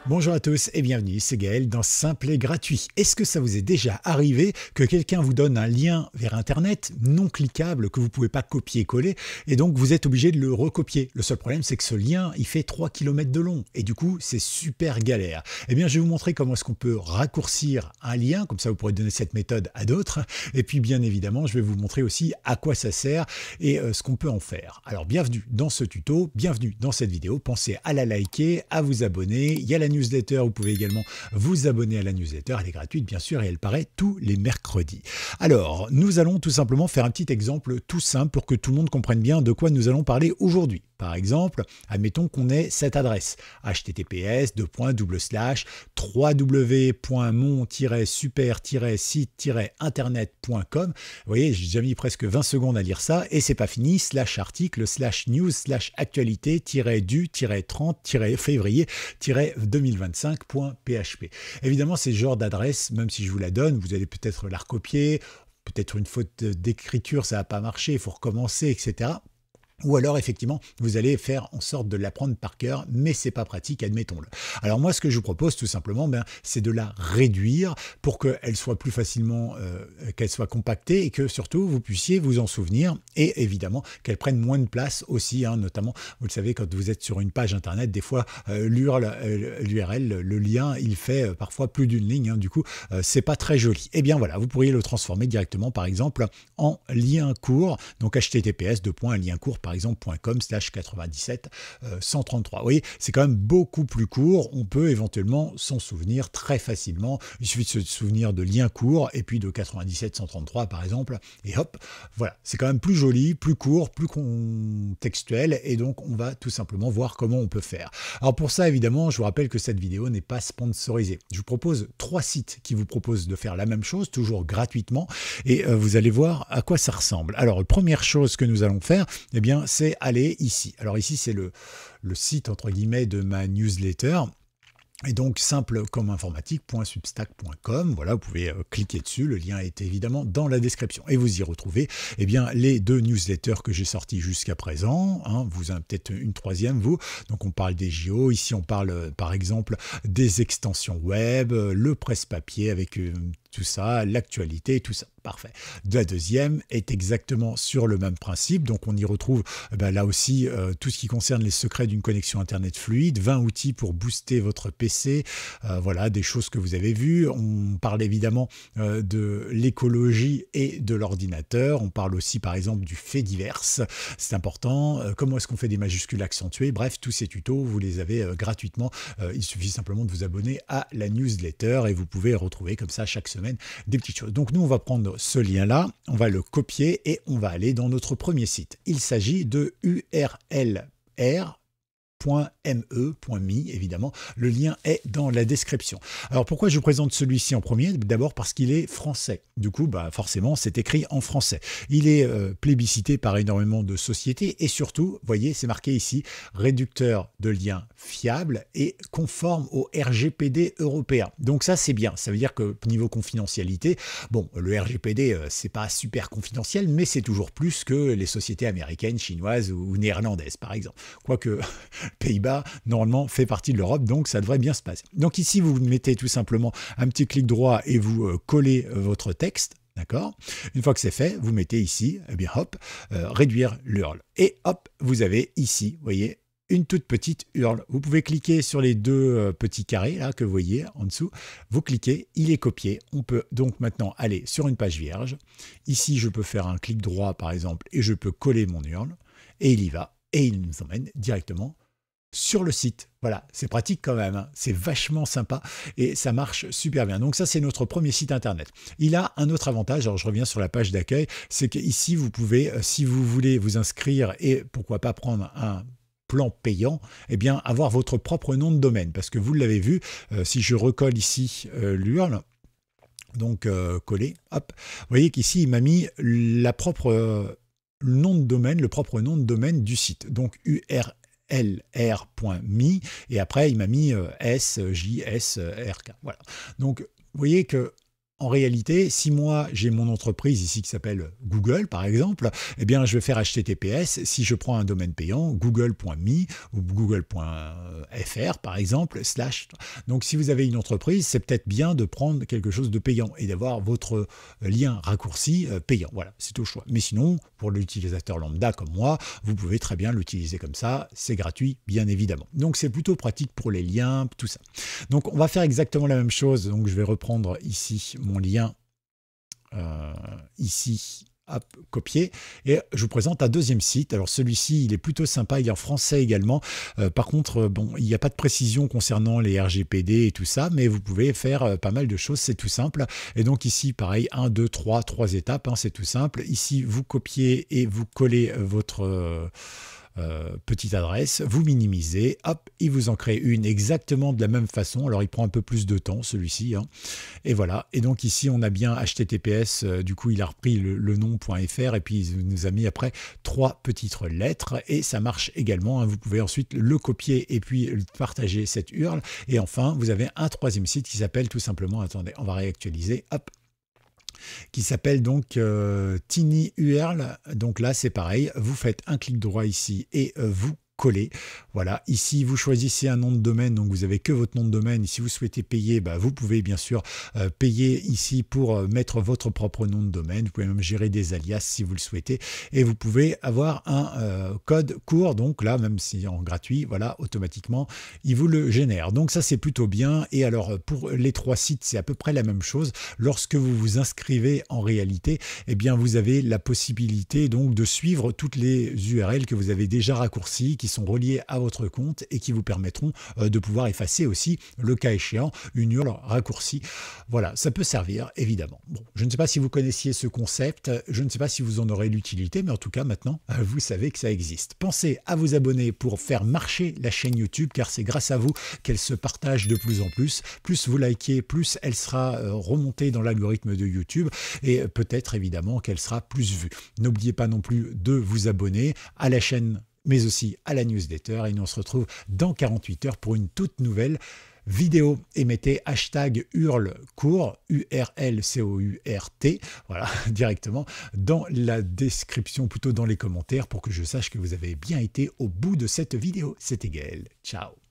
Bonjour à tous et bienvenue, c'est Gaël dans Simple et Gratuit. Est-ce que ça vous est déjà arrivé que quelqu'un vous donne un lien vers Internet non cliquable que vous ne pouvez pas copier-coller et donc vous êtes obligé de le recopier? Le seul problème, c'est que ce lien, il fait 3 km de long et du coup, c'est super galère. Eh bien, je vais vous montrer comment est-ce qu'on peut raccourcir un lien, comme ça vous pourrez donner cette méthode à d'autres. Et puis, bien évidemment, je vais vous montrer aussi à quoi ça sert et ce qu'on peut en faire. Alors, bienvenue dans ce tuto, bienvenue dans cette vidéo. Pensez à la liker, à vous abonner. Il y a la newsletter, vous pouvez également vous abonner à la newsletter, elle est gratuite bien sûr et elle paraît tous les mercredis. Alors, nous allons tout simplement faire un petit exemple tout simple pour que tout le monde comprenne bien de quoi nous allons parler aujourd'hui. Par exemple, admettons qu'on ait cette adresse https://www.mon-super-site-internet.com. Vous voyez, j'ai déjà mis presque 20 secondes à lire ça et c'est pas fini, /article, /news, /actualité-du-30-février-2025.php. Évidemment, c'est ce genre d'adresse, même si je vous la donne, vous allez peut-être la recopier, peut-être une faute d'écriture, ça va pas marcher, il faut recommencer, etc. Ou alors, effectivement, vous allez faire en sorte de l'apprendre par cœur, mais c'est pas pratique, admettons-le. Alors moi, ce que je vous propose, tout simplement, c'est de la réduire pour qu'elle soit plus facilement, qu'elle soit compactée et que surtout, vous puissiez vous en souvenir et évidemment, qu'elle prenne moins de place aussi, hein, notamment, vous le savez, quand vous êtes sur une page Internet, des fois, l'URL, le lien, il fait parfois plus d'une ligne, hein, du coup, c'est pas très joli. Et bien voilà, vous pourriez le transformer directement, par exemple, en lien court, donc https://liencourt par exemple .com/97 133. Vous voyez, c'est quand même beaucoup plus court. On peut éventuellement s'en souvenir très facilement. Il suffit de se souvenir de lien court et puis de 97 133 par exemple. Et hop, voilà. C'est quand même plus joli, plus court, plus contextuel. Et donc, on va tout simplement voir comment on peut faire. Alors pour ça, évidemment, je vous rappelle que cette vidéo n'est pas sponsorisée. Je vous propose 3 sites qui vous proposent de faire la même chose, toujours gratuitement. Et vous allez voir à quoi ça ressemble. Alors, première chose que nous allons faire, eh bien, c'est aller ici. Alors ici, c'est le site, entre guillemets, de ma newsletter. Et donc, simple comme informatique.substack.com, voilà, vous pouvez cliquer dessus, le lien est évidemment dans la description. Et vous y retrouvez eh bien, les 2 newsletters que j'ai sortis jusqu'à présent, hein, vous en avez peut-être une troisième, vous. Donc, on parle des JO, ici on parle par exemple des extensions web, le presse-papier avec tout ça, l'actualité, tout ça. Parfait. La deuxième est exactement sur le même principe, donc on y retrouve là aussi tout ce qui concerne les secrets d'une connexion Internet fluide, 20 outils pour booster votre PC, voilà, des choses que vous avez vues. On parle évidemment de l'écologie et de l'ordinateur, on parle aussi par exemple du fait divers, c'est important, comment est-ce qu'on fait des majuscules accentuées, bref, tous ces tutos, vous les avez gratuitement, il suffit simplement de vous abonner à la newsletter et vous pouvez retrouver comme ça chaque semaine des petites choses. Donc nous, on va prendre ce lien-là, on va le copier et on va aller dans notre premier site. Il s'agit de urlr.me.me, évidemment, le lien est dans la description. Alors pourquoi je vous présente celui-ci en premier? D'abord parce qu'il est français, du coup forcément c'est écrit en français. Il est plébiscité par énormément de sociétés et surtout, voyez, c'est marqué ici, réducteur de liens fiable et conforme au RGPD européen. Donc ça c'est bien, ça veut dire que niveau confidentialité, bon, le RGPD c'est pas super confidentiel, mais c'est toujours plus que les sociétés américaines, chinoises ou néerlandaises par exemple. Quoique Pays-Bas, normalement, fait partie de l'Europe, donc ça devrait bien se passer. Donc ici, vous mettez tout simplement un petit clic droit et vous collez votre texte, d'accord? Une fois que c'est fait, vous mettez ici, eh bien hop, réduire l'URL. Et hop, vous avez ici, vous voyez, une toute petite URL. Vous pouvez cliquer sur les 2 petits carrés là que vous voyez en dessous. Vous cliquez, il est copié. On peut donc maintenant aller sur une page vierge. Ici, je peux faire un clic droit par exemple et je peux coller mon URL et il y va et il nous emmène directement sur le site. Voilà, c'est pratique quand même, hein. C'est vachement sympa et ça marche super bien. Donc ça, c'est notre premier site internet. Il a un autre avantage, alors je reviens sur la page d'accueil, c'est qu'ici, vous pouvez, si vous voulez vous inscrire et pourquoi pas prendre un plan payant, eh bien avoir votre propre nom de domaine, parce que vous l'avez vu, si je recolle ici l'URL, donc coller, hop, vous voyez qu'ici, il m'a mis la propre nom de domaine, le propre nom de domaine du site, donc URL lr.me et après il m'a mis sjsrk. Voilà. Donc vous voyez que En réalité, si moi j'ai mon entreprise ici qui s'appelle Google par exemple, eh bien je vais faire HTTPS. Si je prends un domaine payant, google.me ou google.fr par exemple, slash. Donc si vous avez une entreprise, c'est peut-être bien de prendre quelque chose de payant et d'avoir votre lien raccourci payant. Voilà, c'est au choix. Mais sinon, pour l'utilisateur lambda comme moi, vous pouvez très bien l'utiliser comme ça. C'est gratuit, bien évidemment. Donc c'est plutôt pratique pour les liens, tout ça. Donc on va faire exactement la même chose. Donc je vais reprendre ici mon lien ici, hop, copier, et je vous présente un deuxième site. Alors celui-ci, il est plutôt sympa, il est en français également. Par contre, bon, il n'y a pas de précision concernant les RGPD et tout ça, mais vous pouvez faire pas mal de choses, c'est tout simple. Et donc ici, pareil, 1, 2, 3 étapes, hein, c'est tout simple. Ici, vous copiez et vous collez votre petite adresse, vous minimisez, hop, il vous en crée une exactement de la même façon. Alors il prend un peu plus de temps celui-ci, hein. Et voilà. Et donc ici on a bien HTTPS, du coup il a repris le nom.fr et puis il nous a mis après 3 petites lettres et ça marche également, hein. Vous pouvez ensuite le copier et puis partager cette URL. Et enfin vous avez un troisième site qui s'appelle tout simplement, attendez, on va réactualiser, hop, qui s'appelle donc TinyURL. Donc là, c'est pareil, vous faites un clic droit ici et vous collez. Voilà, ici vous choisissez un nom de domaine, donc vous avez que votre nom de domaine. Si vous souhaitez payer, bah, vous pouvez bien sûr payer ici pour mettre votre propre nom de domaine. Vous pouvez même gérer des alias si vous le souhaitez, et vous pouvez avoir un code court. Donc là, même si en gratuit, voilà, automatiquement il vous le génère. Donc ça c'est plutôt bien. Et alors pour les 3 sites, c'est à peu près la même chose. Lorsque vous vous inscrivez en réalité, eh bien vous avez la possibilité donc de suivre toutes les URL que vous avez déjà raccourcies, qui sont reliés à votre compte et qui vous permettront de pouvoir effacer aussi, le cas échéant, une URL raccourcie. Voilà, ça peut servir évidemment. Bon, je ne sais pas si vous connaissiez ce concept, je ne sais pas si vous en aurez l'utilité, mais en tout cas maintenant, vous savez que ça existe. Pensez à vous abonner pour faire marcher la chaîne YouTube, car c'est grâce à vous qu'elle se partage de plus en plus. Plus vous likez, plus elle sera remontée dans l'algorithme de YouTube et peut-être évidemment qu'elle sera plus vue. N'oubliez pas non plus de vous abonner à la chaîne, mais aussi à la newsletter, et nous on se retrouve dans 48 heures pour une toute nouvelle vidéo. Et mettez hashtag URLCourt, URLCOURT, voilà, directement dans la description, plutôt dans les commentaires, pour que je sache que vous avez bien été au bout de cette vidéo. C'était Gaël, ciao.